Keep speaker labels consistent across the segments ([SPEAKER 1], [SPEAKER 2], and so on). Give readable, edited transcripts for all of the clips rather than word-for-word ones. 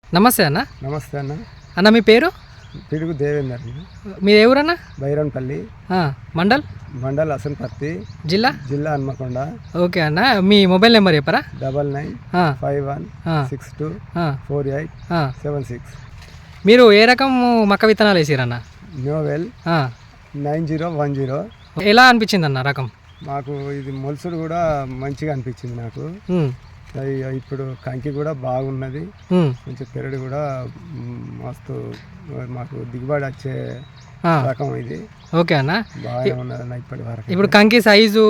[SPEAKER 1] నమస్తే అన్న.
[SPEAKER 2] నమస్తే అన్న.
[SPEAKER 1] అన్న మీ పేరు?
[SPEAKER 2] పిడుగు దేవేందర్ అన్న.
[SPEAKER 1] మీ ఎవరన్నా?
[SPEAKER 2] బైరన్పల్లి
[SPEAKER 1] మండల్
[SPEAKER 2] మండల్ అసన్పర్తి
[SPEAKER 1] జిల్లా
[SPEAKER 2] హన్మకొండ.
[SPEAKER 1] ఓకే అన్న, మీ మొబైల్ నెంబర్ చెప్పరా?
[SPEAKER 2] 9951614876.
[SPEAKER 1] మీరు ఏ రకం మక్క విత్తనాలు వేసిరన్న?
[SPEAKER 2] నోవెల్ 9010.
[SPEAKER 1] ఎలా అనిపించింది అన్న రకం?
[SPEAKER 2] మాకు ఇది మొలసుడు కూడా మంచిగా అనిపించింది నాకు. ఇప్పుడు కంకి కూడా బాగున్నది, కొంచెం పెరడు కూడా మస్తు మాకు దిగుబడి వచ్చే రకం ఇది.
[SPEAKER 1] ఓకే అన్న,
[SPEAKER 2] బాగా ఉన్నది అన్న ఇప్పటి వరకు.
[SPEAKER 1] ఇప్పుడు కంకి సైజు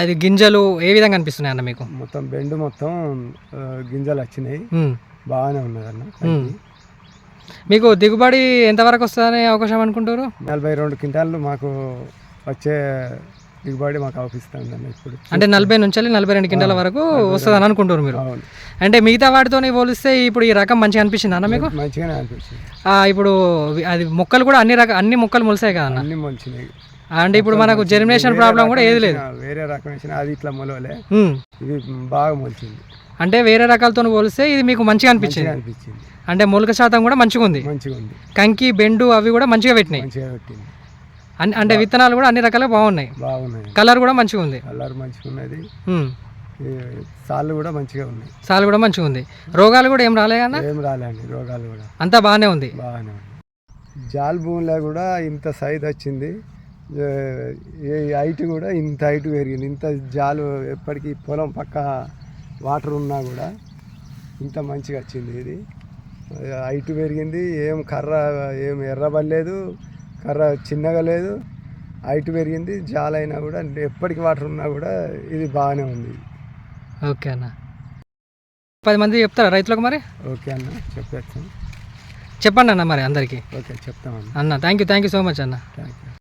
[SPEAKER 1] ఇది గింజలు ఏ విధంగా అనిపిస్తున్నాయి అన్న మీకు?
[SPEAKER 2] మొత్తం బెండు మొత్తం గింజలు వచ్చినాయి, బాగానే ఉన్నది అన్న.
[SPEAKER 1] మీకు దిగుబడి ఎంతవరకు వస్తుందనే అవకాశం అనుకుంటారు?
[SPEAKER 2] 42 క్వింటాళ్ళు మాకు వచ్చే దిగుబడి మాకు అవుపిస్తుందండి ఇప్పుడు.
[SPEAKER 1] అంటే 40 నుంచి 42 క్వింటాల వరకు వస్తుంది అని అనుకుంటారు మీరు? అంటే మిగతా వాటితో పోలిస్తే ఇప్పుడు ఈ రకం మంచిగా అనిపించింది అన్న మీకు?
[SPEAKER 2] మంచిగానే అనిపించింది.
[SPEAKER 1] ఇప్పుడు అది మొక్కలు కూడా అన్ని మొక్కలు మొలిసాయి కదా అన్న?
[SPEAKER 2] అన్ని మొలిచినాయి.
[SPEAKER 1] అంటే ఇప్పుడు మనకు జర్మినేషన్ ప్రాబ్లం కూడా ఏది లేదు.
[SPEAKER 2] వేరే రకం వేసిన అది ఇట్లా మొలవలే, ఇది బాగా మొలిచింది.
[SPEAKER 1] అంటే వేరే రకాలతో పోలిస్తే ఇది మీకు మంచిగా అనిపించింది. అంటే మొలక శాతం కూడా మంచిగా ఉంది. కంకి బెండు అవి కూడా మంచిగా పెట్టినాయి. అంటే విత్తనాలు కూడా అన్ని రకాలుగా బాగున్నాయి. కలర్ కూడా మంచిగా ఉంది.
[SPEAKER 2] సాళ్ళు కూడా మంచిగా ఉన్నాయి.
[SPEAKER 1] సాళ్ళు కూడా మంచిగా ఉంది. రోగాలు కూడా ఏం రాలే అన్న?
[SPEAKER 2] ఏం రాలేండి, రోగాలు కూడా
[SPEAKER 1] అంతా బాగానే ఉంది.
[SPEAKER 2] జాల్ భూమిలో కూడా ఇంత సైజ్ వచ్చింది, హైట్ కూడా ఇంత హైట్ పెరిగింది. ఇంత జాలు ఎప్పటికీ పొలం పక్క వాటర్ ఉన్నా కూడా ఇంత మంచిగా వచ్చింది. ఇది హైట్ పెరిగింది, ఏం కర్ర ఏం ఎర్రబడలేదు, కర్ర చిన్నగా లేదు, హైట్ పెరిగింది. జాలైనా కూడా ఎప్పటికి వాటర్ ఉన్నా కూడా ఇది బాగానే ఉంది.
[SPEAKER 1] ఓకే అన్న, 10 మంది చెప్తారా రైతులకు మరి?
[SPEAKER 2] ఓకే అన్న, చెప్పండి
[SPEAKER 1] అన్న మరి అందరికీ.
[SPEAKER 2] ఓకే చెప్తామన్న.
[SPEAKER 1] అన్న థ్యాంక్ యూ సో మచ్ అన్న.
[SPEAKER 2] Thank you.